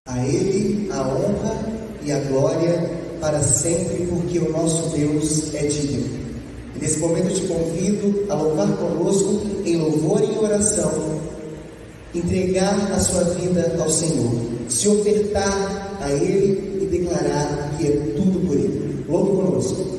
A Ele a honra e a glória para sempre, porque o nosso Deus é digno. E nesse momento te convido a louvar conosco em louvor e em oração, entregar a sua vida ao Senhor, se ofertar a Ele e declarar que é tudo por Ele. Louve conosco.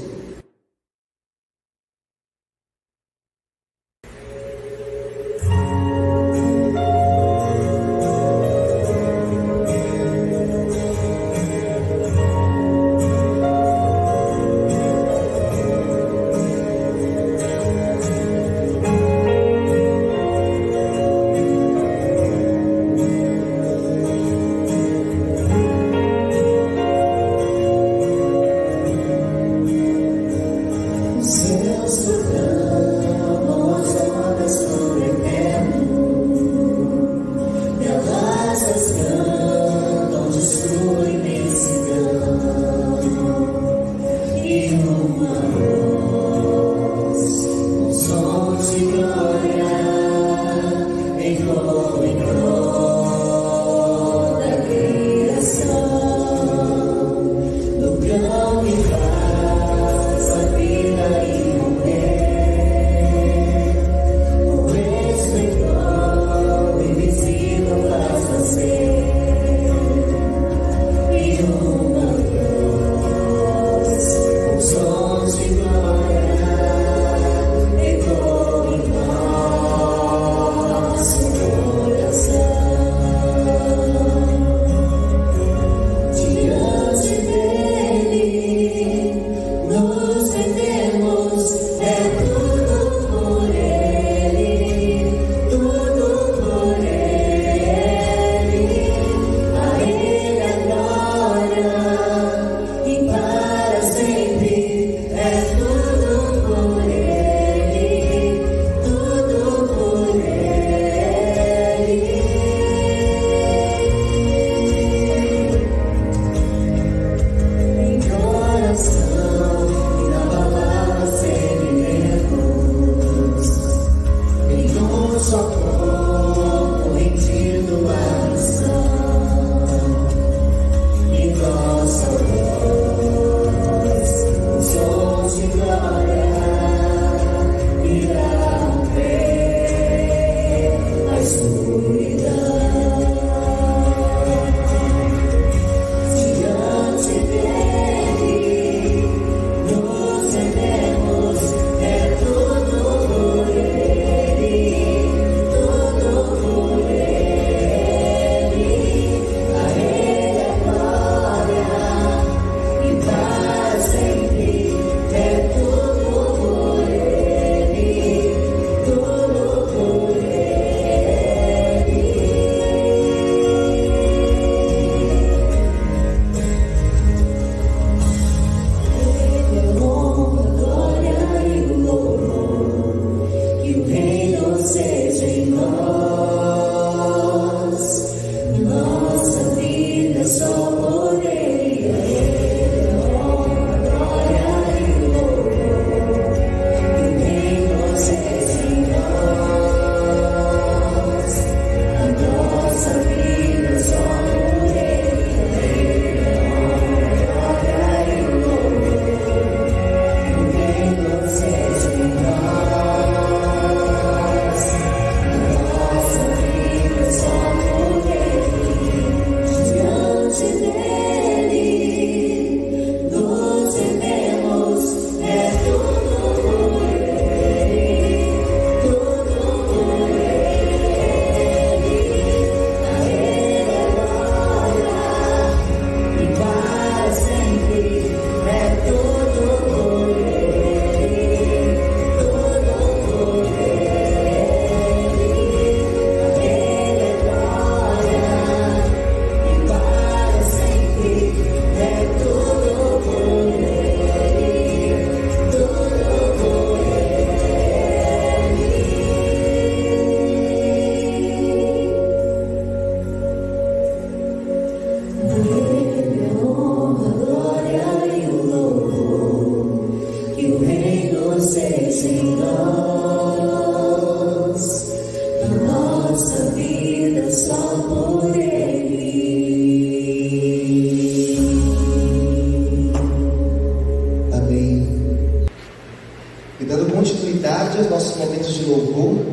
aos nossos momentos de louvor,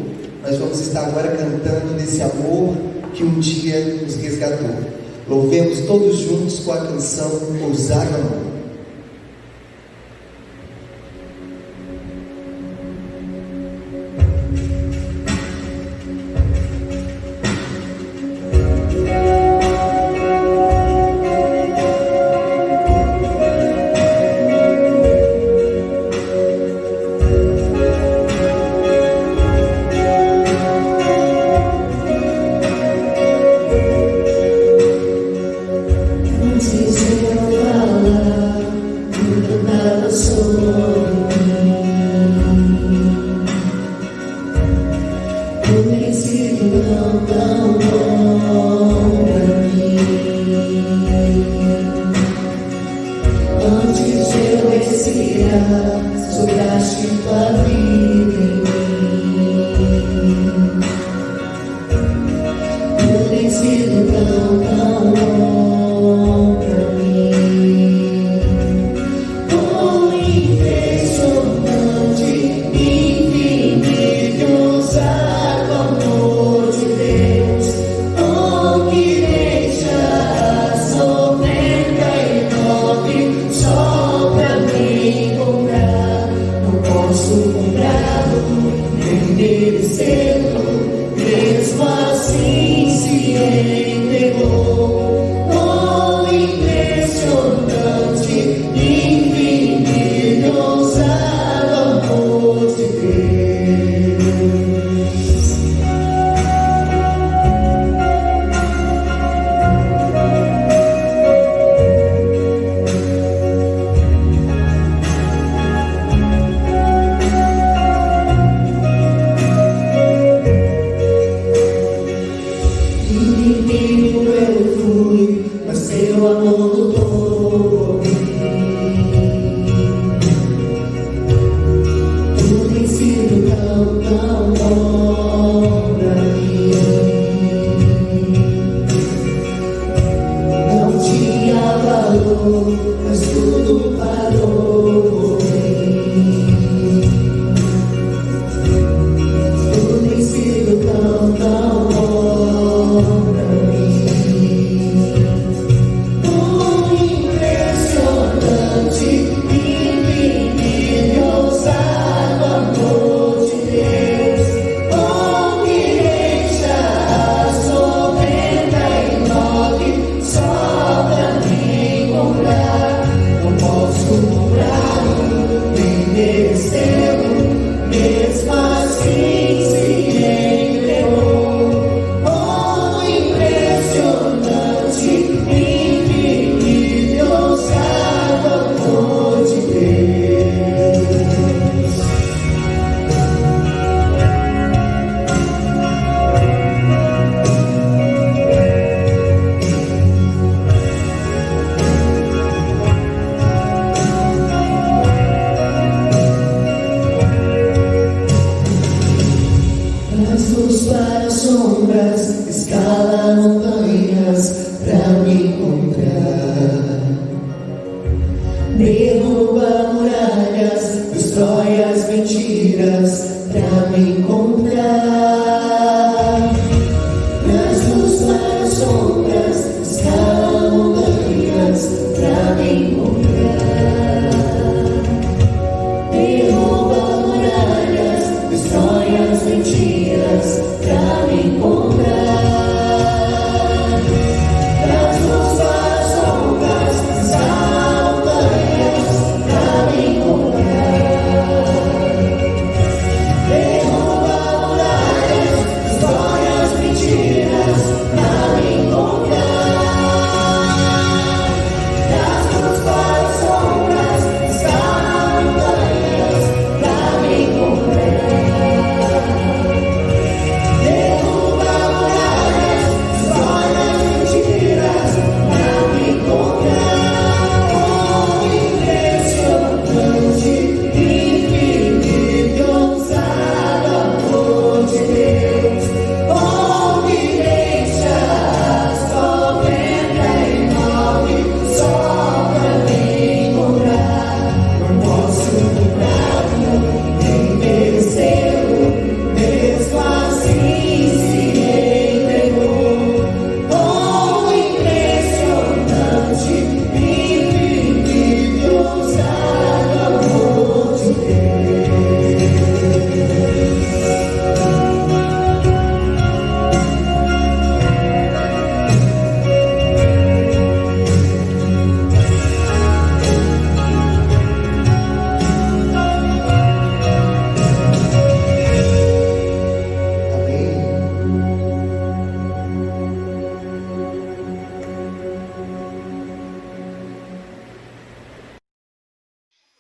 nós vamos estar agora cantando desse amor que um dia nos resgatou. Louvemos todos juntos com a canção Ousar Amor.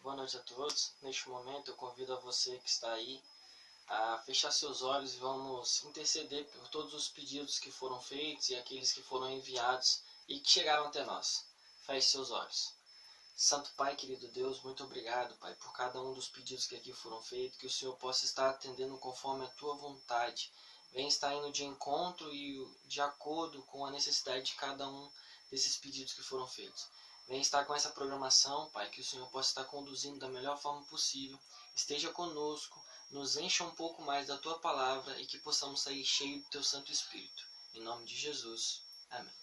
Boa noite a todos. Neste momento eu convido a você que está aí a fechar seus olhos e vamos interceder por todos os pedidos que foram feitos e aqueles que foram enviados e que chegaram até nós. Feche seus olhos. Santo Pai, querido Deus, muito obrigado, Pai, por cada um dos pedidos que aqui foram feitos, que o Senhor possa estar atendendo conforme a Tua vontade. Venha estar indo de encontro e de acordo com a necessidade de cada um desses pedidos que foram feitos. Venha estar com essa programação, Pai, que o Senhor possa estar conduzindo da melhor forma possível. Esteja conosco, nos encha um pouco mais da Tua palavra e que possamos sair cheios do Teu Santo Espírito. Em nome de Jesus. Amém.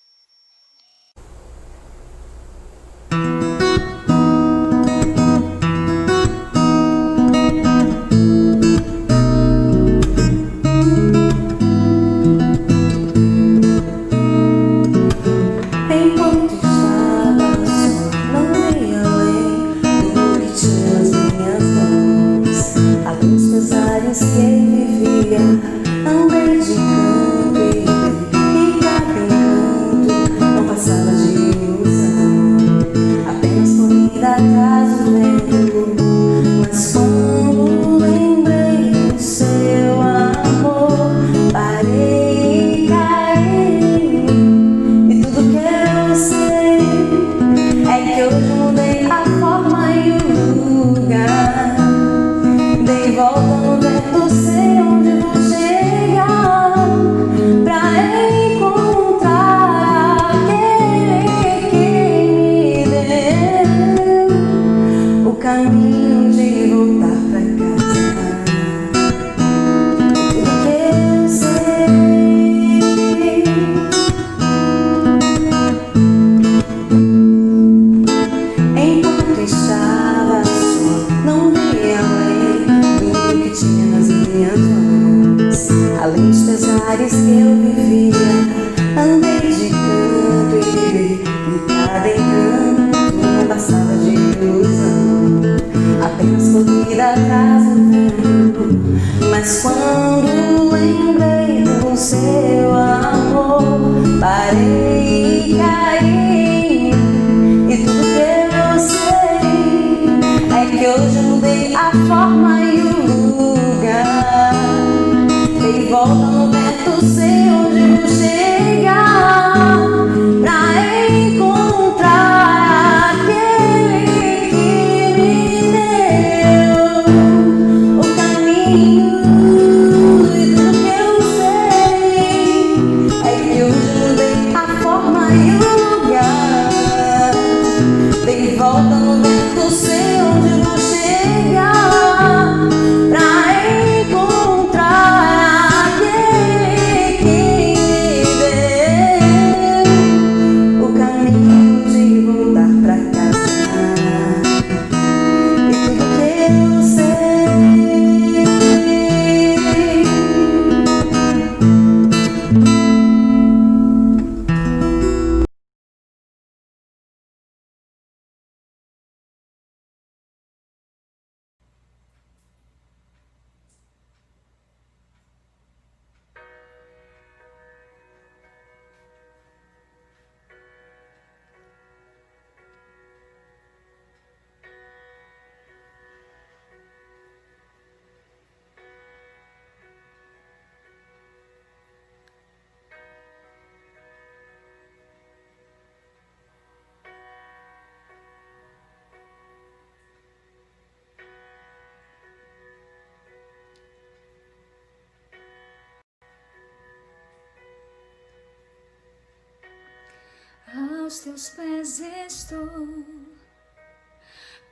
Aos teus pés estou,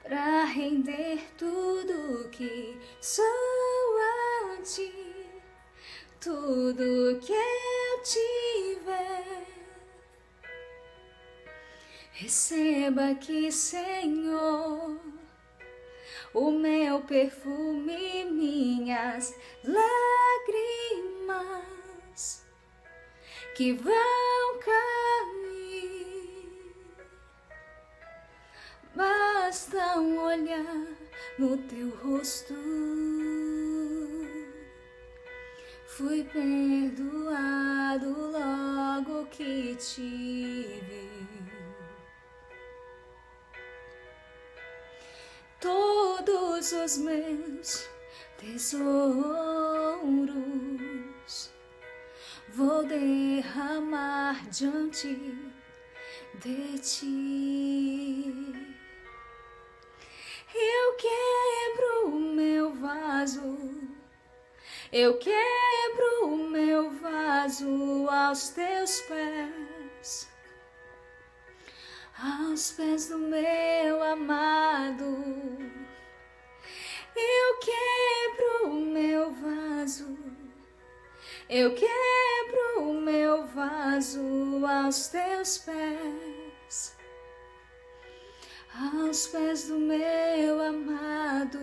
pra render tudo que sou a ti, tudo que eu tiver. Receba aqui, Senhor, o meu perfume, minhas lágrimas que vão cair. Basta um olhar no teu rosto, fui perdoado logo que te vi. todos os meus tesouros vou derramar diante de ti. Eu quebro o meu vaso, eu quebro o meu vaso aos teus pés, aos pés do meu amado. Eu quebro o meu vaso, eu quebro o meu vaso aos teus pés, aos pés do meu amado.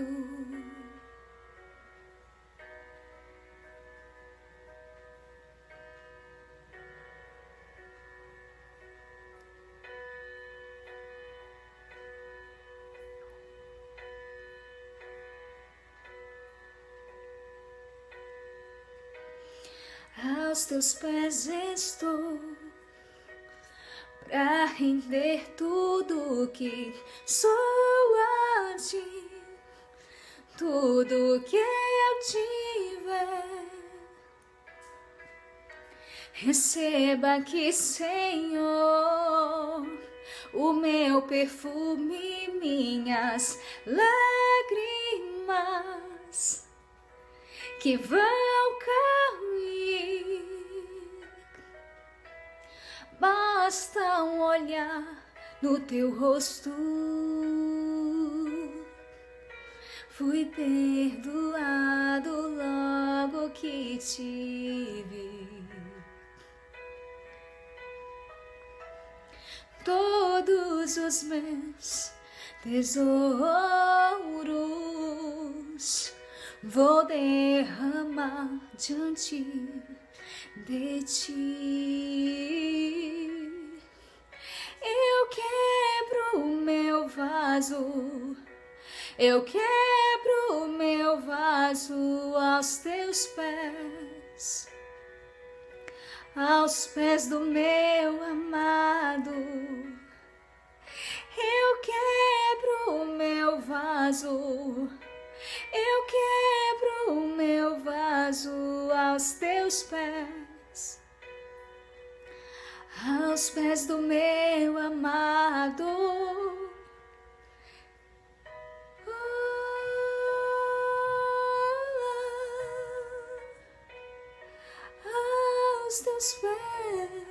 Aos teus pés estou, pra render tudo que sou a ti, tudo que eu tiver. Receba aqui, Senhor, o meu perfume, minhas lágrimas que vão cair. Basta um olhar no teu rosto, fui perdoado logo que te vi. Todos os meus tesouros vou derramar diante de ti. Eu quebro o meu vaso, eu quebro o meu vaso aos teus pés, aos pés do meu amado. Eu quebro o meu vaso, eu quebro o meu vaso aos teus pés, aos pés do meu amado. Aos teus pés.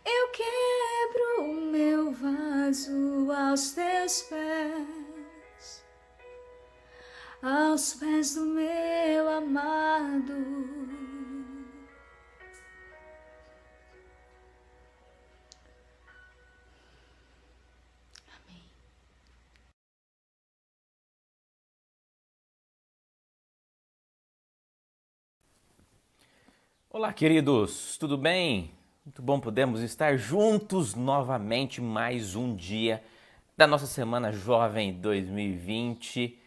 Eu quebro o meu vaso aos teus pés, aos pés do meu amado. Amém. Olá, queridos, tudo bem? Muito bom podermos estar juntos novamente mais um dia da nossa Semana Jovem 2020.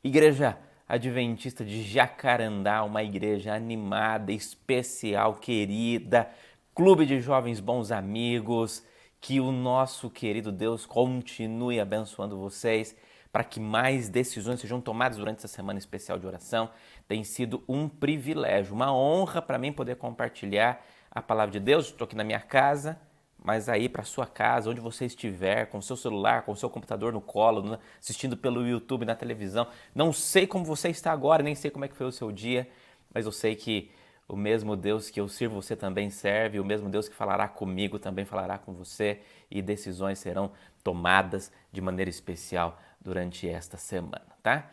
Igreja Adventista de Jacarandá, uma igreja animada, especial, querida, clube de jovens bons amigos. Que o nosso querido Deus continue abençoando vocês para que mais decisões sejam tomadas durante essa semana especial de oração. Tem sido um privilégio, uma honra para mim poder compartilhar a palavra de Deus. Estou aqui na minha casa, mas aí para a sua casa, onde você estiver, com o seu celular, com o seu computador no colo, assistindo pelo YouTube, na televisão. Não sei como você está agora, nem sei como é que foi o seu dia, mas eu sei que o mesmo Deus que eu sirvo, você também serve, o mesmo Deus que falará comigo também falará com você, e decisões serão tomadas de maneira especial durante esta semana, tá?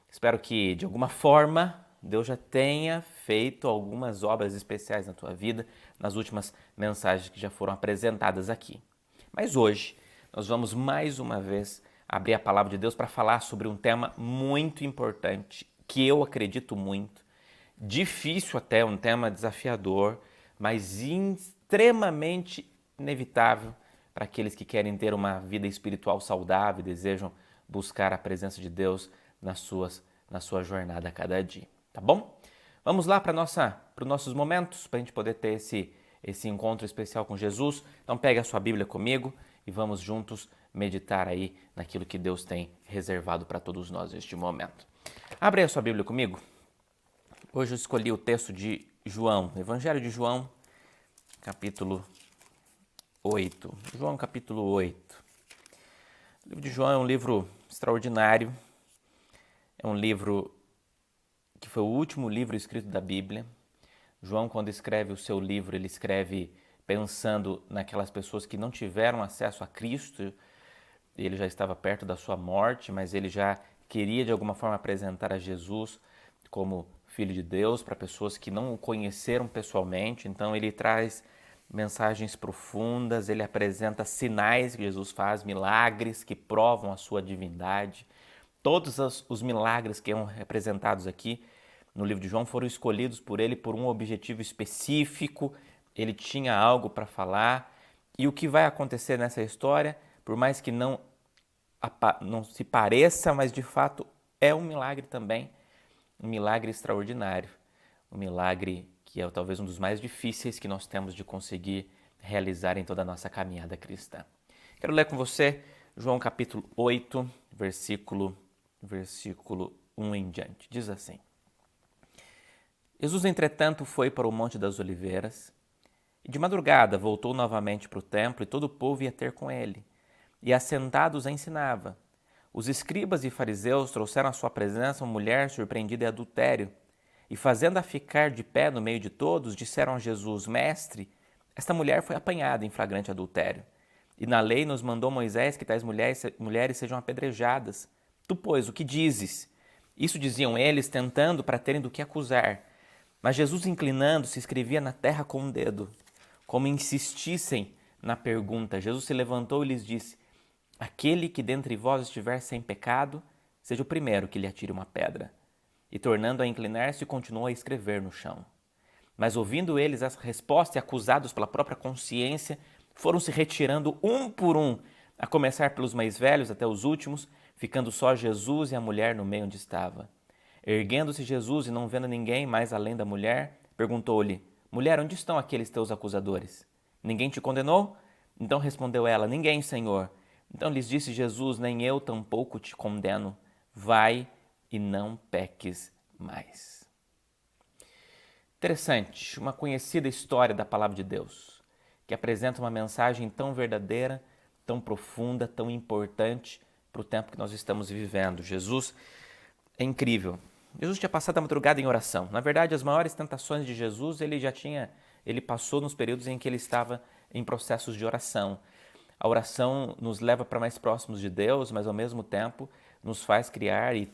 Espero que, de alguma forma, Deus já tenha feito algumas obras especiais na tua vida, nas últimas mensagens que já foram apresentadas aqui. Mas hoje, nós vamos mais uma vez abrir a palavra de Deus para falar sobre um tema muito importante, que eu acredito muito, difícil até, um tema desafiador, mas extremamente inevitável para aqueles que querem ter uma vida espiritual saudável e desejam buscar a presença de Deus na sua jornada a cada dia, tá bom? Vamos lá para os nossos momentos, para a gente poder ter esse encontro especial com Jesus. Então pegue a sua Bíblia comigo e vamos juntos meditar aí naquilo que Deus tem reservado para todos nós neste momento. Abre aí a sua Bíblia comigo. Hoje eu escolhi o texto de João, Evangelho de João, capítulo 8. João, capítulo 8. O livro de João é um livro extraordinário. É um livro que foi o último livro escrito da Bíblia. João, quando escreve o seu livro, ele escreve pensando naquelas pessoas que não tiveram acesso a Cristo. Ele já estava perto da sua morte, mas ele já queria de alguma forma apresentar a Jesus como Filho de Deus para pessoas que não o conheceram pessoalmente. Então ele traz mensagens profundas, ele apresenta sinais que Jesus faz, milagres que provam a sua divindade. Todos os milagres que são representados aqui no livro de João foram escolhidos por ele por um objetivo específico. Ele tinha algo para falar. E o que vai acontecer nessa história, por mais que não se pareça, mas de fato é um milagre também, um milagre extraordinário, um milagre que é talvez um dos mais difíceis que nós temos de conseguir realizar em toda a nossa caminhada cristã. Quero ler com você João capítulo 8, versículo 1 em diante. Diz assim: Jesus, entretanto, foi para o Monte das Oliveiras e de madrugada voltou novamente para o templo e todo o povo ia ter com ele. E assentados ensinava. Os escribas e fariseus trouxeram à sua presença uma mulher surpreendida em adultério. E fazendo-a ficar de pé no meio de todos, disseram a Jesus: Mestre, esta mulher foi apanhada em flagrante adultério. E na lei nos mandou Moisés que tais mulheres sejam apedrejadas. Tu, pois, o que dizes? Isso diziam eles, tentando para terem do que acusar. Mas Jesus, inclinando-se, escrevia na terra com um dedo. Como insistissem na pergunta, Jesus se levantou e lhes disse: Aquele que dentre vós estiver sem pecado, seja o primeiro que lhe atire uma pedra. E tornando a inclinar-se, continuou a escrever no chão. Mas ouvindo eles a resposta e acusados pela própria consciência, foram se retirando um por um, a começar pelos mais velhos até os últimos, ficando só Jesus e a mulher no meio onde estava. Erguendo-se Jesus e não vendo ninguém mais além da mulher, perguntou-lhe: Mulher, onde estão aqueles teus acusadores? Ninguém te condenou? Então respondeu ela: Ninguém, Senhor. Então lhes disse Jesus: Nem eu tampouco te condeno. Vai e não peques mais. Interessante, uma conhecida história da Palavra de Deus, que apresenta uma mensagem tão verdadeira, tão profunda, tão importante para o tempo que nós estamos vivendo. Jesus é incrível. Jesus tinha passado a madrugada em oração. Na verdade, as maiores tentações de Jesus ele passou nos períodos em que ele estava em processos de oração. A oração nos leva para mais próximos de Deus, mas ao mesmo tempo nos faz criar e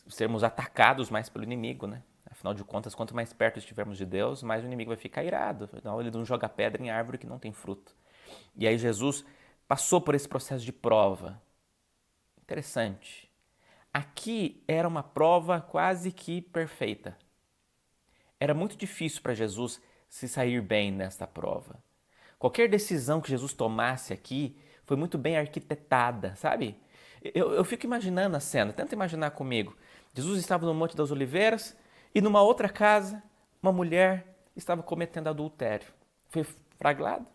sermos atacados mais pelo inimigo, né? Afinal de contas, quanto mais perto estivermos de Deus, mais o inimigo vai ficar irado. Afinal, ele não joga pedra em árvore que não tem fruto. E aí Jesus passou por esse processo de prova. Interessante. Aqui era uma prova quase que perfeita. Era muito difícil para Jesus se sair bem nesta prova. Qualquer decisão que Jesus tomasse aqui foi muito bem arquitetada, sabe? Eu fico imaginando a cena, tenta imaginar comigo. Jesus estava no Monte das Oliveiras e numa outra casa, uma mulher estava cometendo adultério. Foi flagrado.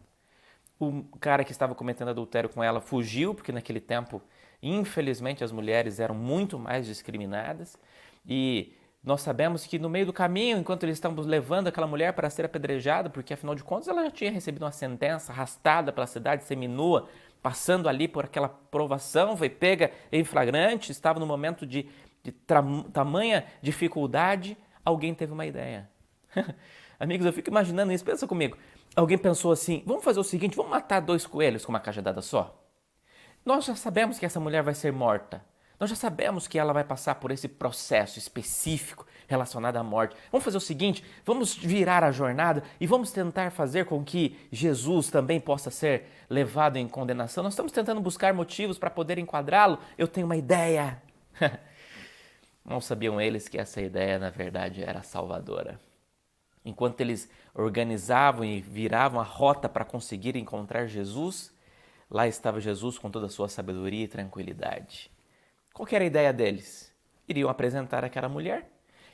O cara que estava cometendo adultério com ela fugiu, porque naquele tempo, infelizmente, as mulheres eram muito mais discriminadas. E nós sabemos que no meio do caminho, enquanto eles estavam levando aquela mulher para ser apedrejada, porque afinal de contas ela já tinha recebido uma sentença, arrastada pela cidade seminua, passando ali por aquela provação, foi pega em flagrante, estava no momento de tamanha dificuldade, alguém teve uma ideia. Amigos, eu fico imaginando isso, pensa comigo. Alguém pensou assim: vamos fazer o seguinte, vamos matar 2 coelhos com uma cajadada só? Nós já sabemos que essa mulher vai ser morta. Nós já sabemos que ela vai passar por esse processo específico relacionado à morte. Vamos fazer o seguinte, vamos virar a jornada e vamos tentar fazer com que Jesus também possa ser levado em condenação. Nós estamos tentando buscar motivos para poder enquadrá-lo. Eu tenho uma ideia. Não sabiam eles que essa ideia, na verdade, era salvadora. Enquanto eles organizavam e viravam a rota para conseguir encontrar Jesus, lá estava Jesus com toda a sua sabedoria e tranquilidade. Qual que era a ideia deles? Iriam apresentar aquela mulher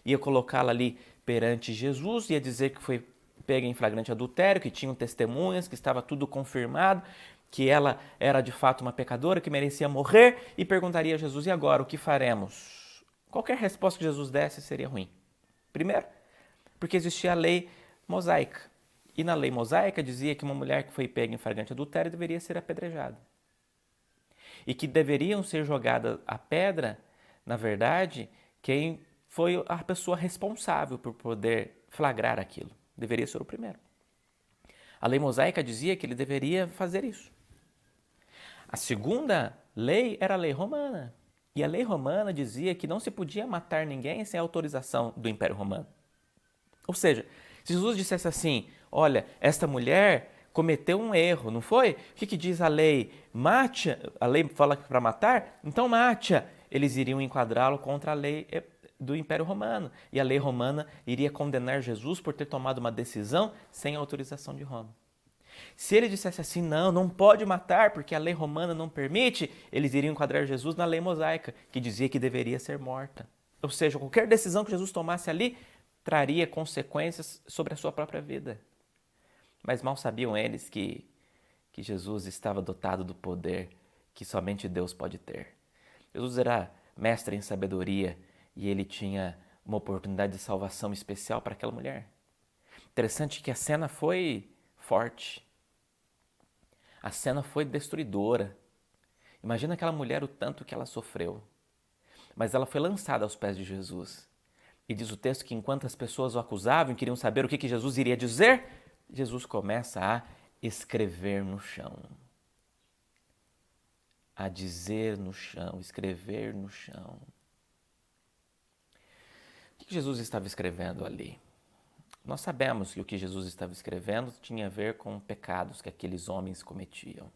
ia colocá-la ali perante Jesus, ia dizer que foi pega em flagrante adultério, que tinham testemunhas, que estava tudo confirmado, que ela era de fato uma pecadora, que merecia morrer, e perguntaria a Jesus, e agora, o que faremos? Qualquer resposta que Jesus desse seria ruim. Primeiro, porque existia a lei mosaica. E na lei mosaica dizia que uma mulher que foi pega em flagrante adultério deveria ser apedrejada. E que deveriam ser jogadas a pedra, na verdade, quem foi a pessoa responsável por poder flagrar aquilo. Deveria ser o primeiro. A lei mosaica dizia que ele deveria fazer isso. A segunda lei era a lei romana. E a lei romana dizia que não se podia matar ninguém sem autorização do Império Romano. Ou seja, se Jesus dissesse assim, olha, esta mulher cometeu um erro, não foi? O que diz a lei? Mate, a lei fala para matar? Então mate-a. Eles iriam enquadrá-lo contra a lei do Império Romano. E a lei romana iria condenar Jesus por ter tomado uma decisão sem autorização de Roma. Se ele dissesse assim, não pode matar porque a lei romana não permite, eles iriam enquadrar Jesus na lei mosaica, que dizia que deveria ser morta. Ou seja, qualquer decisão que Jesus tomasse ali traria consequências sobre a sua própria vida. Mas mal sabiam eles que Jesus estava dotado do poder que somente Deus pode ter. Jesus era mestre em sabedoria e ele tinha uma oportunidade de salvação especial para aquela mulher. Interessante que a cena foi forte. A cena foi destruidora. Imagina aquela mulher, o tanto que ela sofreu. Mas ela foi lançada aos pés de Jesus. E diz o texto que enquanto as pessoas o acusavam e queriam saber o que Jesus iria dizer, Jesus começa a escrever no chão. A dizer no chão, escrever no chão. O que Jesus estava escrevendo ali? Nós sabemos que o que Jesus estava escrevendo tinha a ver com pecados que aqueles homens cometiam.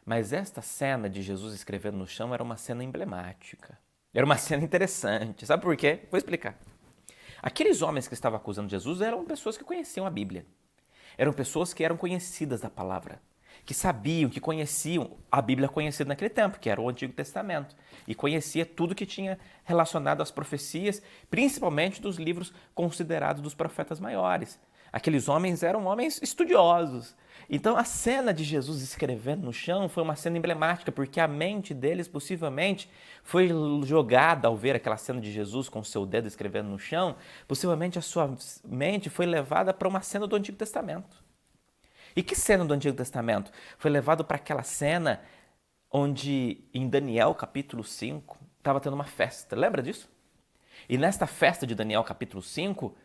Mas esta cena de Jesus escrevendo no chão era uma cena emblemática. Era uma cena interessante. Sabe por quê? Vou explicar. Aqueles homens que estavam acusando Jesus eram pessoas que conheciam a Bíblia. Eram pessoas que eram conhecidas da palavra, que sabiam, que conheciam a Bíblia conhecida naquele tempo, que era o Antigo Testamento, e conhecia tudo que tinha relacionado às profecias, principalmente dos livros considerados dos profetas maiores. Aqueles homens eram homens estudiosos. Então a cena de Jesus escrevendo no chão foi uma cena emblemática, porque a mente deles possivelmente foi jogada ao ver aquela cena de Jesus com o seu dedo escrevendo no chão, possivelmente a sua mente foi levada para uma cena do Antigo Testamento. E que cena do Antigo Testamento? Foi levado para aquela cena onde em Daniel capítulo 5 estava tendo uma festa. Lembra disso? E nesta festa de Daniel capítulo 5,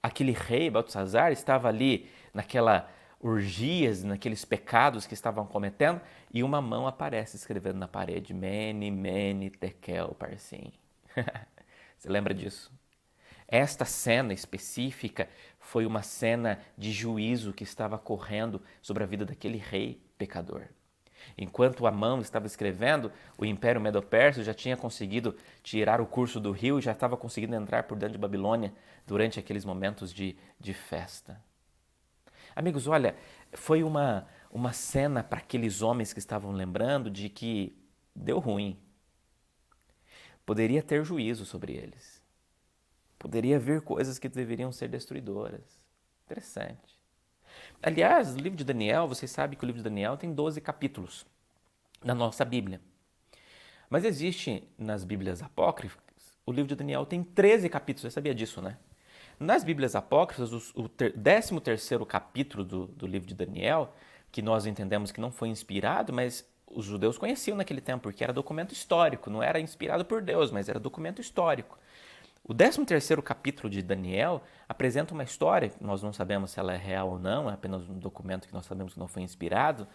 aquele rei Beltesazar estava ali naquela orgias, naqueles pecados que estavam cometendo, e uma mão aparece escrevendo na parede, Mene, Mene, Tekel, Parsim. Você lembra disso? Esta cena específica foi uma cena de juízo que estava correndo sobre a vida daquele rei pecador. Enquanto a mão estava escrevendo, o Império Medo-Persa já tinha conseguido tirar o curso do rio e já estava conseguindo entrar por dentro de Babilônia durante aqueles momentos de festa. Amigos, olha, foi uma cena para aqueles homens que estavam lembrando de que deu ruim. Poderia ter juízo sobre eles. Poderia vir coisas que deveriam ser destruidoras. Interessante. Aliás, o livro de Daniel, vocês sabem que o livro de Daniel tem 12 capítulos na nossa Bíblia. Mas existe nas Bíblias apócrifas, o livro de Daniel tem 13 capítulos, você sabia disso, né? Nas Bíblias apócrifas, o 13º capítulo do livro de Daniel, que nós entendemos que não foi inspirado, mas os judeus conheciam naquele tempo, porque era documento histórico, não era inspirado por Deus, mas era documento histórico. O 13º capítulo de Daniel apresenta uma história, nós não sabemos se ela é real ou não, é apenas um documento que nós sabemos que não foi inspirado,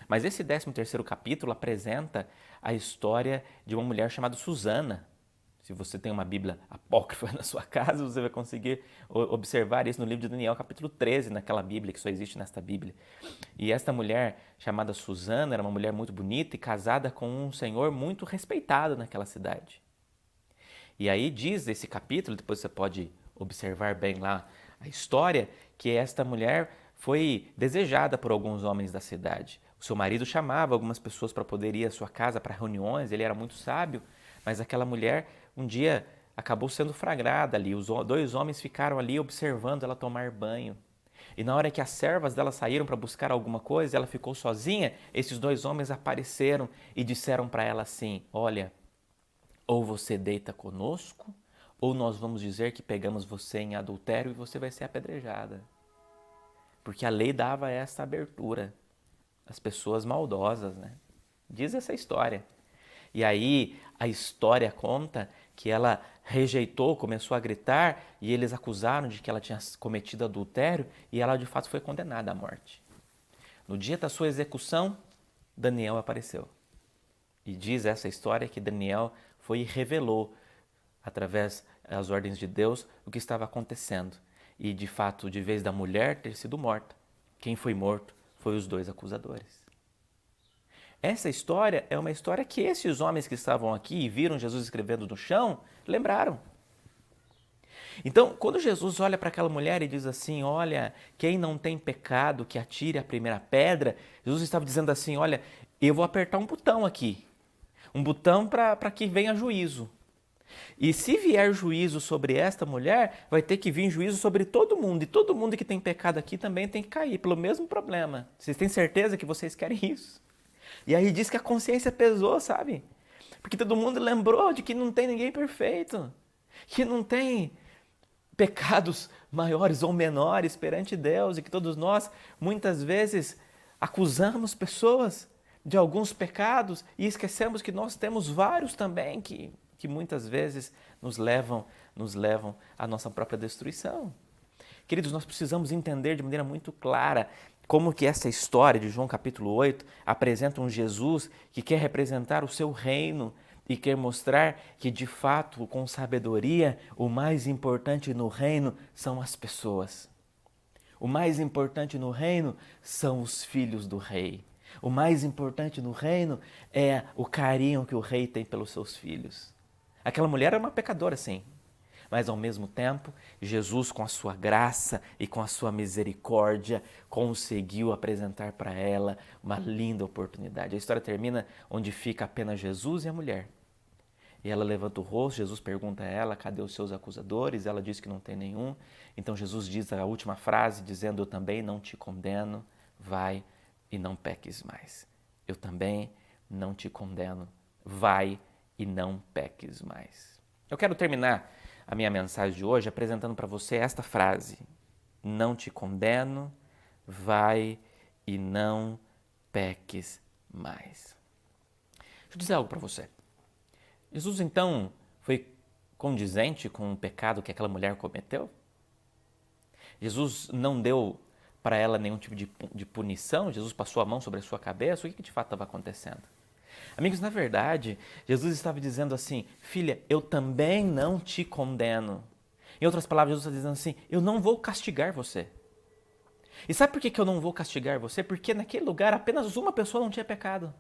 mas esse 13º capítulo apresenta a história de uma mulher chamada Susana. Se você tem uma Bíblia apócrifa na sua casa, você vai conseguir observar isso no livro de Daniel, capítulo 13, naquela Bíblia, que só existe nesta Bíblia. E esta mulher, chamada Susana, era uma mulher muito bonita e casada com um senhor muito respeitado naquela cidade. E aí diz esse capítulo, depois você pode observar bem lá a história, que esta mulher foi desejada por alguns homens da cidade. O seu marido chamava algumas pessoas para poder ir à sua casa para reuniões, ele era muito sábio, mas aquela mulher um dia acabou sendo flagrada ali. Os dois homens ficaram ali observando ela tomar banho. E na hora que as servas dela saíram para buscar alguma coisa, ela ficou sozinha, esses dois homens apareceram e disseram para ela assim: olha, ou você deita conosco, ou nós vamos dizer que pegamos você em adultério e você vai ser apedrejada. Porque a lei dava essa abertura às pessoas maldosas, né? Diz essa história. E aí a história conta que ela rejeitou, começou a gritar e eles acusaram de que ela tinha cometido adultério e ela de fato foi condenada à morte. No dia da sua execução, Daniel apareceu. E diz essa história que Daniel foi e revelou, através das ordens de Deus, o que estava acontecendo. E de fato, de vez da mulher ter sido morta, quem foi morto foi os dois acusadores. Essa história é uma história que esses homens que estavam aqui e viram Jesus escrevendo no chão, lembraram. Então, quando Jesus olha para aquela mulher e diz assim, olha, quem não tem pecado, que atire a primeira pedra, Jesus estava dizendo assim, olha, eu vou apertar um botão aqui, um botão para que venha juízo. E se vier juízo sobre esta mulher, vai ter que vir juízo sobre todo mundo, e todo mundo que tem pecado aqui também tem que cair, pelo mesmo problema. Vocês têm certeza que vocês querem isso? E aí diz que a consciência pesou, sabe? Porque todo mundo lembrou de que não tem ninguém perfeito, que não tem pecados maiores ou menores perante Deus e que todos nós, muitas vezes, acusamos pessoas de alguns pecados e esquecemos que nós temos vários também que muitas vezes nos levam à nossa própria destruição. Queridos, nós precisamos entender de maneira muito clara como que essa história de João capítulo 8 apresenta um Jesus que quer representar o seu reino e quer mostrar que, de fato, com sabedoria, o mais importante no reino são as pessoas. O mais importante no reino são os filhos do rei. O mais importante no reino é o carinho que o rei tem pelos seus filhos. Aquela mulher era uma pecadora, sim. Mas, ao mesmo tempo, Jesus, com a sua graça e com a sua misericórdia, conseguiu apresentar para ela uma linda oportunidade. A história termina onde fica apenas Jesus e a mulher. E ela levanta o rosto, Jesus pergunta a ela, cadê os seus acusadores? Ela diz que não tem nenhum. Então Jesus diz a última frase, dizendo, eu também não te condeno, vai e não peques mais. Eu também não te condeno, vai e não peques mais. Eu quero terminar a minha mensagem de hoje apresentando para você esta frase. Não te condeno, vai e não peques mais. Deixa eu dizer algo para você. Jesus, então, foi condizente com o pecado que aquela mulher cometeu? Jesus não deu para ela nenhum tipo de punição? Jesus passou a mão sobre a sua cabeça? O que de fato estava acontecendo? Amigos, na verdade, Jesus estava dizendo assim, filha, eu também não te condeno. Em outras palavras, Jesus está dizendo assim, eu não vou castigar você. E sabe por que eu não vou castigar você? Porque naquele lugar apenas uma pessoa não tinha pecado.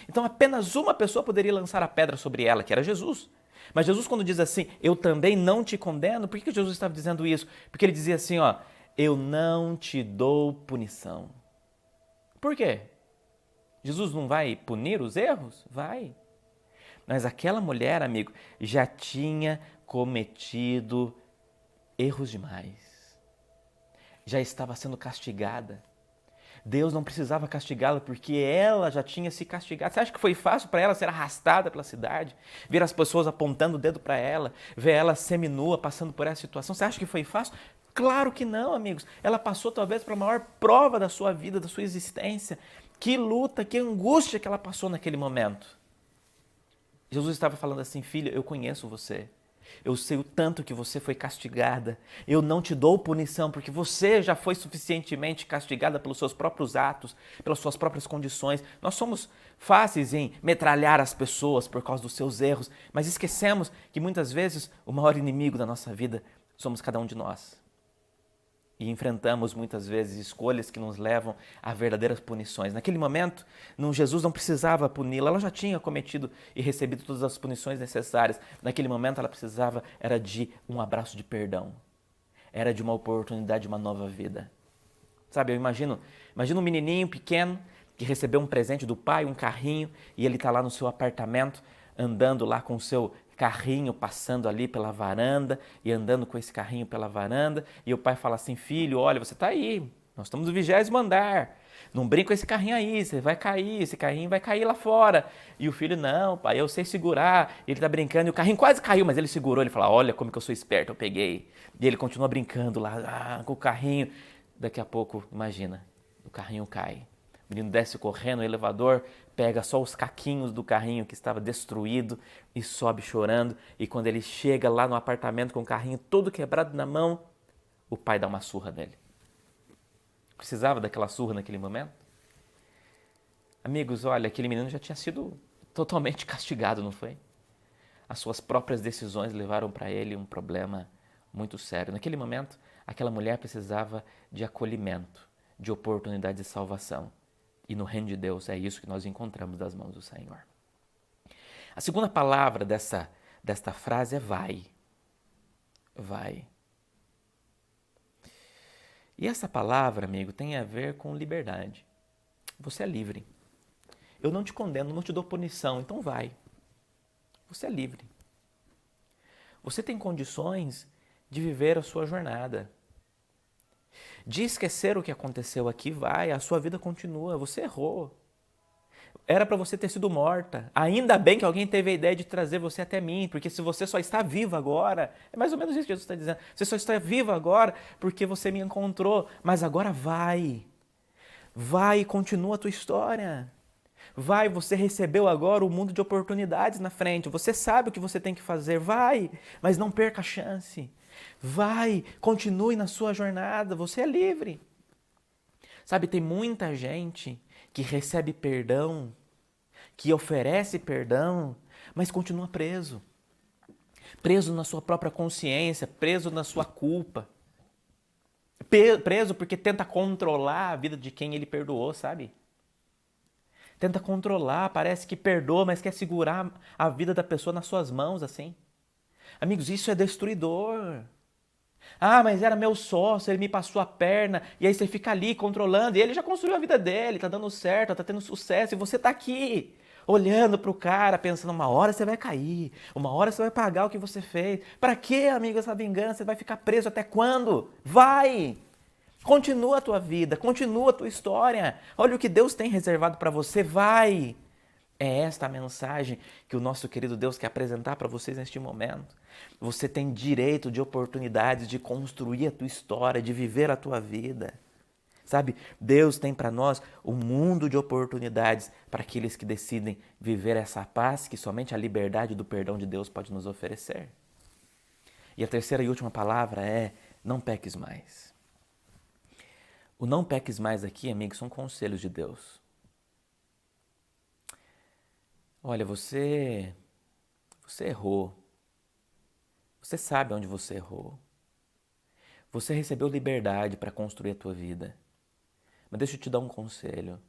Então apenas uma pessoa poderia lançar a pedra sobre ela, que era Jesus. Mas Jesus, quando diz assim, eu também não te condeno, por que Jesus estava dizendo isso? Porque ele dizia assim, ó, eu não te dou punição. Por quê? Jesus não vai punir os erros? Vai. Mas aquela mulher, amigo, já tinha cometido erros demais. Já estava sendo castigada. Deus não precisava castigá-la porque ela já tinha se castigado. Você acha que foi fácil para ela ser arrastada pela cidade? Ver as pessoas apontando o dedo para ela, ver ela seminua passando por essa situação? Você acha que foi fácil? Claro que não, amigos. Ela passou talvez pela maior prova da sua vida, da sua existência. Que luta, que angústia que ela passou naquele momento. Jesus estava falando assim, filha, eu conheço você. Eu sei o tanto que você foi castigada. Eu não te dou punição, porque você já foi suficientemente castigada pelos seus próprios atos, pelas suas próprias condições. Nós somos fáceis em metralhar as pessoas por causa dos seus erros, mas esquecemos que muitas vezes o maior inimigo da nossa vida somos cada um de nós. E enfrentamos muitas vezes escolhas que nos levam a verdadeiras punições. Naquele momento, Jesus não precisava puni-la, ela já tinha cometido e recebido todas as punições necessárias. Naquele momento, ela precisava era de um abraço de perdão, era de uma oportunidade de uma nova vida. Sabe, eu imagino um menininho pequeno que recebeu um presente do pai, um carrinho, e ele está lá no seu apartamento, andando lá com o seu carrinho passando ali pela varanda e andando com esse carrinho pela varanda. E o pai fala assim, filho, olha, você está aí, nós estamos no 20º andar. Não brinca com esse carrinho aí, você vai cair, esse carrinho vai cair lá fora. E o filho, não, pai, eu sei segurar. Ele está brincando e o carrinho quase caiu, mas ele segurou. Ele fala, olha como que eu sou esperto, eu peguei. E ele continua brincando lá com o carrinho. Daqui a pouco, imagina, o carrinho cai. O menino desce correndo no elevador, pega só os caquinhos do carrinho que estava destruído e sobe chorando. E quando ele chega lá no apartamento com o carrinho todo quebrado na mão, o pai dá uma surra nele. Precisava daquela surra naquele momento? Amigos, olha, aquele menino já tinha sido totalmente castigado, não foi? As suas próprias decisões levaram para ele um problema muito sério. Naquele momento, aquela mulher precisava de acolhimento, de oportunidade de salvação. E no reino de Deus é isso que nós encontramos das mãos do Senhor. A segunda palavra desta frase é vai. Vai. E essa palavra, amigo, tem a ver com liberdade. Você é livre. Eu não te condeno, não te dou punição, então vai. Você é livre. Você tem condições de viver a sua jornada. De esquecer o que aconteceu aqui, vai, a sua vida continua, você errou. Era para você ter sido morta. Ainda bem que alguém teve a ideia de trazer você até mim, porque se você só está viva agora, é mais ou menos isso que Jesus está dizendo, você só está viva agora porque você me encontrou, mas agora vai. Vai e continua a tua história. Vai, você recebeu agora o mundo de oportunidades na frente, você sabe o que você tem que fazer, vai, mas não perca a chance. Vai, continue na sua jornada, você é livre. Sabe, tem muita gente que recebe perdão, que oferece perdão, mas continua preso. Preso na sua própria consciência, preso na sua culpa. Preso porque tenta controlar a vida de quem ele perdoou, sabe? Tenta controlar, parece que perdoa, mas quer segurar a vida da pessoa nas suas mãos, assim. Amigos, isso é destruidor. Ah, mas era meu sócio, ele me passou a perna, e aí você fica ali controlando, e ele já construiu a vida dele, tá dando certo, tá tendo sucesso, e você tá aqui, olhando pro cara, pensando, uma hora você vai cair, uma hora você vai pagar o que você fez. Pra quê, amigo, essa vingança? Você vai ficar preso até quando? Vai! Continua a tua vida, continua a tua história. Olha o que Deus tem reservado para você, vai! É esta a mensagem que o nosso querido Deus quer apresentar para vocês neste momento. Você tem direito de oportunidades de construir a tua história, de viver a tua vida. Sabe, Deus tem para nós um mundo de oportunidades para aqueles que decidem viver essa paz que somente a liberdade do perdão de Deus pode nos oferecer. E a terceira e última palavra é: não peques mais. O não peques mais aqui, amigos, são conselhos de Deus. Olha, você errou. Você sabe onde você errou. Você recebeu liberdade para construir a tua vida. Mas deixa eu te dar um conselho.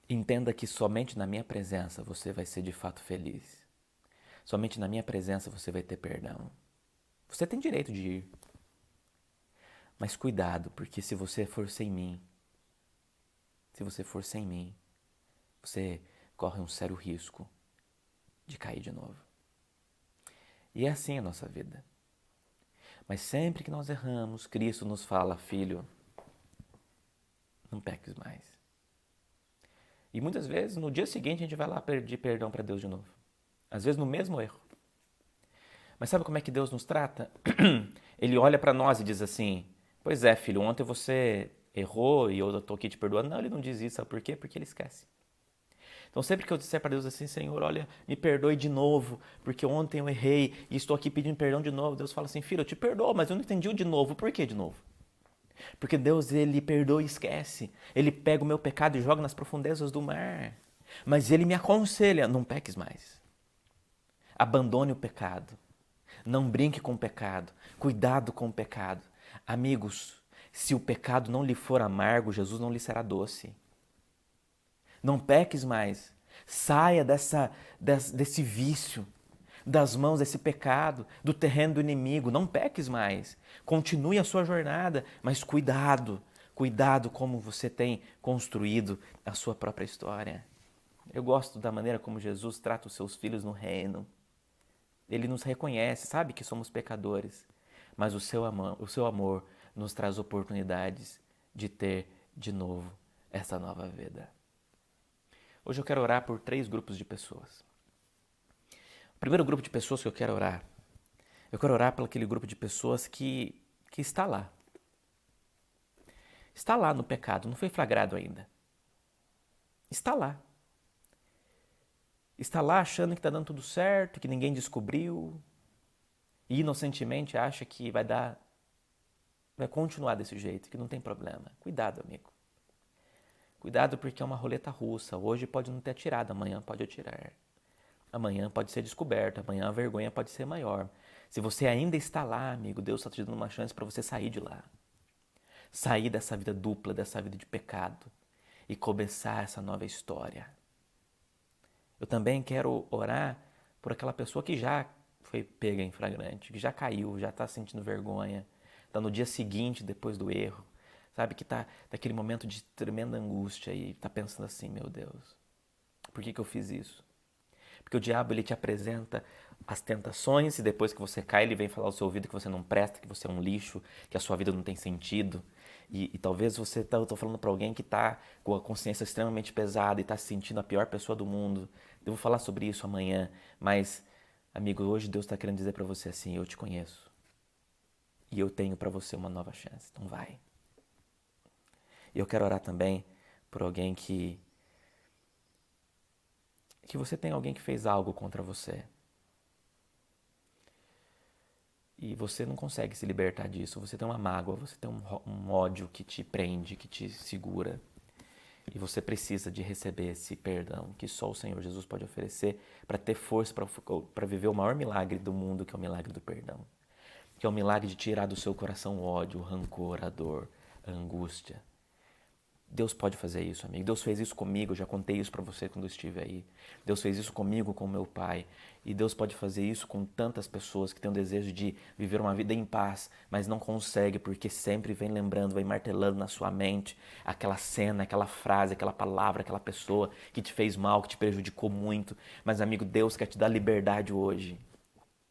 Entenda que somente na minha presença você vai ser de fato feliz. Somente na minha presença você vai ter perdão. Você tem direito de ir. Mas cuidado, porque se você for sem mim, você corre um sério risco de cair de novo. E é assim a nossa vida. Mas sempre que nós erramos, Cristo nos fala: filho, não peques mais. E muitas vezes, no dia seguinte, a gente vai lá pedir perdão para Deus de novo. Às vezes no mesmo erro. Mas sabe como é que Deus nos trata? Ele olha para nós e diz assim: pois é, filho, ontem você errou e eu estou aqui te perdoando. Não, ele não diz isso. Sabe por quê? Porque ele esquece. Então sempre que eu disser para Deus assim: Senhor, olha, me perdoe de novo, porque ontem eu errei e estou aqui pedindo perdão de novo. Deus fala assim: filho, eu te perdoo, mas eu não entendi o de novo. Por que de novo? Porque Deus, ele perdoa e esquece. Ele pega o meu pecado e joga nas profundezas do mar. Mas ele me aconselha: não peques mais. Abandone o pecado. Não brinque com o pecado. Cuidado com o pecado. Amigos, se o pecado não lhe for amargo, Jesus não lhe será doce. Não peques mais. Saia desse vício, das mãos desse pecado, do terreno do inimigo. Não peques mais. Continue a sua jornada, mas cuidado. Cuidado como você tem construído a sua própria história. Eu gosto da maneira como Jesus trata os seus filhos no reino. Ele nos reconhece, sabe que somos pecadores, mas o seu amor nos traz oportunidades de ter de novo essa nova vida. Hoje eu quero orar por 3 grupos de pessoas. O primeiro grupo de pessoas que eu quero orar por aquele grupo de pessoas que está lá. Está lá no pecado, não foi flagrado ainda. Está lá. Está lá achando que está dando tudo certo, que ninguém descobriu. E inocentemente acha que vai continuar desse jeito, que não tem problema. Cuidado, amigo. Cuidado, porque é uma roleta russa. Hoje pode não ter atirado, amanhã pode atirar. Amanhã pode ser descoberto, amanhã a vergonha pode ser maior. Se você ainda está lá, amigo, Deus está te dando uma chance para você sair de lá. Sair dessa vida dupla, dessa vida de pecado e começar essa nova história. Eu também quero orar por aquela pessoa que já foi pega em flagrante, que já caiu, já está sentindo vergonha, está no dia seguinte depois do erro, sabe, que está naquele momento de tremenda angústia e está pensando assim, meu Deus, por que eu fiz isso? Porque o diabo, ele te apresenta as tentações e depois que você cai, ele vem falar ao seu ouvido que você não presta, que você é um lixo, que a sua vida não tem sentido. E talvez você eu estou falando para alguém que está com a consciência extremamente pesada e está se sentindo a pior pessoa do mundo. Eu vou falar sobre isso amanhã, mas, amigo, hoje Deus está querendo dizer para você assim, eu te conheço. E eu tenho para você uma nova chance, então vai. E eu quero orar também por alguém que você tem alguém que fez algo contra você. E você não consegue se libertar disso, você tem uma mágoa, você tem um ódio que te prende, que te segura. E você precisa de receber esse perdão que só o Senhor Jesus pode oferecer para ter força para viver o maior milagre do mundo, que é o milagre do perdão. Que é o milagre de tirar do seu coração o ódio, o rancor, a dor, a angústia. Deus pode fazer isso, amigo. Deus fez isso comigo, eu já contei isso para você quando eu estive aí. Deus fez isso comigo, com meu pai. E Deus pode fazer isso com tantas pessoas que têm o desejo de viver uma vida em paz, mas não consegue porque sempre vem lembrando, vem martelando na sua mente aquela cena, aquela frase, aquela palavra, aquela pessoa que te fez mal, que te prejudicou muito. Mas, amigo, Deus quer te dar liberdade hoje.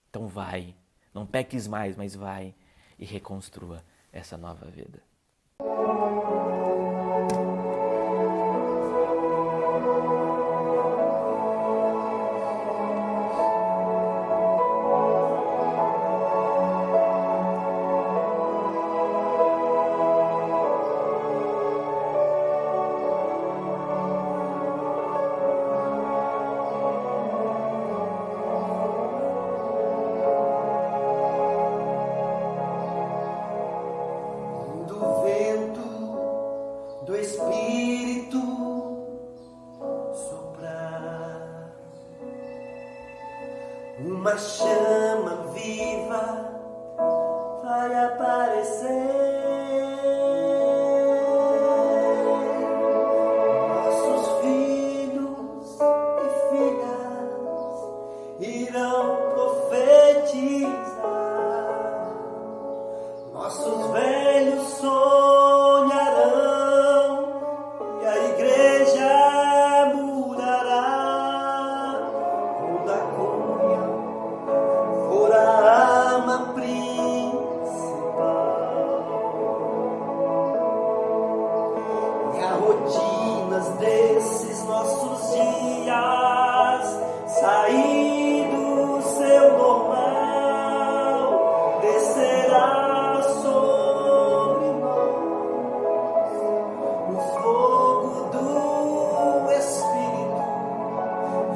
Então vai, não peques mais, mas vai e reconstrua essa nova vida. Uma chama viva vai aparecer. Nossos filhos e filhas irão profetizar. Nossos velhos sonharão e a igreja mudará. Quando a comunhão for a arma principal e a rotinas desses nossos dias sair do seu normal, descerá sobre nós o fogo do Espírito,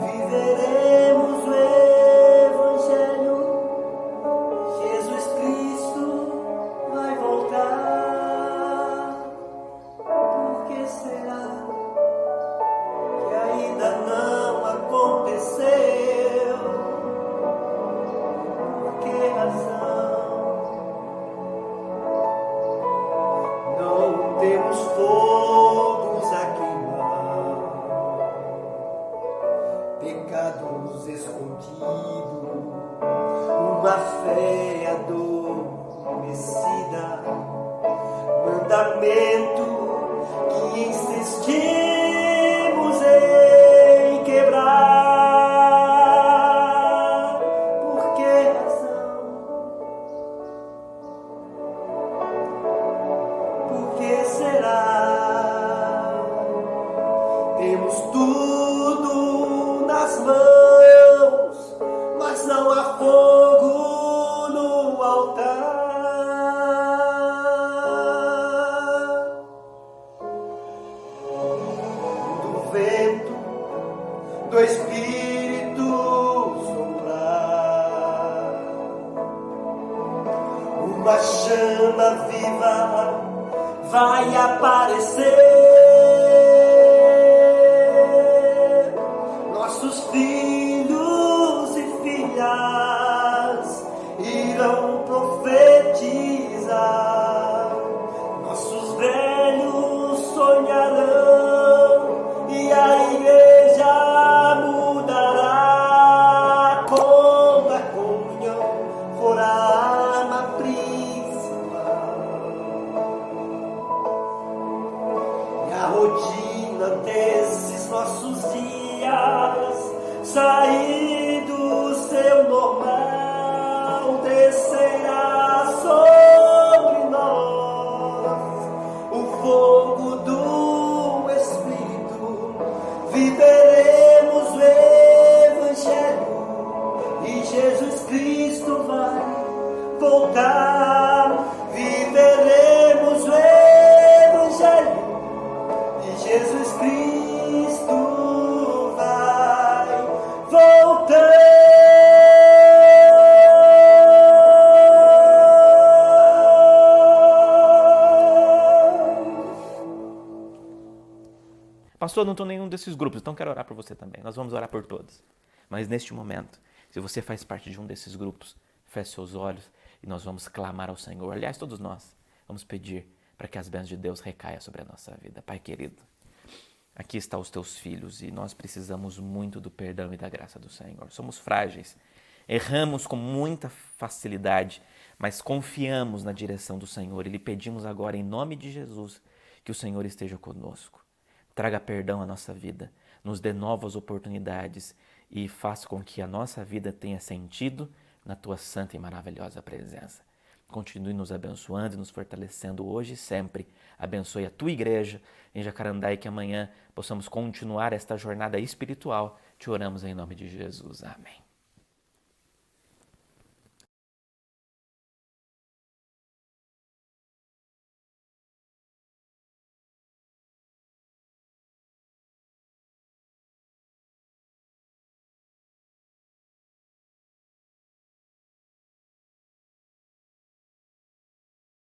viveremos o Evangelho. Jesus Cristo vai voltar. Por que será que ainda não aconteceu? Por que razão não temos fogos a queimar? Pecados escondidos, uma fé adormecida, mandamento que insistimos em fogo no altar. Do vento, do Espírito soprar, uma chama viva vai aparecer. Nossos filhos e filhas irão profetizar, nossos velhos sonharão e a igreja mudará. Quando a comunhão for a arma principal e a rotina desses nossos dias sair do seu normal, descerá sobre nós o fogo do Espírito, viveremos o Evangelho e Jesus Cristo vai voltar. Viveremos o Evangelho e Jesus Cristo vai voltar. Pastor, não estou em nenhum desses grupos, então quero orar por você também. Nós vamos orar por todos. Mas neste momento, se você faz parte de um desses grupos, feche seus olhos e nós vamos clamar ao Senhor. Aliás, todos nós vamos pedir para que as bênçãos de Deus recaiam sobre a nossa vida. Pai querido, aqui estão os teus filhos e nós precisamos muito do perdão e da graça do Senhor. Somos frágeis, erramos com muita facilidade, mas confiamos na direção do Senhor e lhe pedimos agora, em nome de Jesus, que o Senhor esteja conosco. Traga perdão à nossa vida, nos dê novas oportunidades e faça com que a nossa vida tenha sentido na tua santa e maravilhosa presença. Continue nos abençoando e nos fortalecendo hoje e sempre. Abençoe a tua igreja em Jacarandá e que amanhã possamos continuar esta jornada espiritual. Te oramos em nome de Jesus. Amém.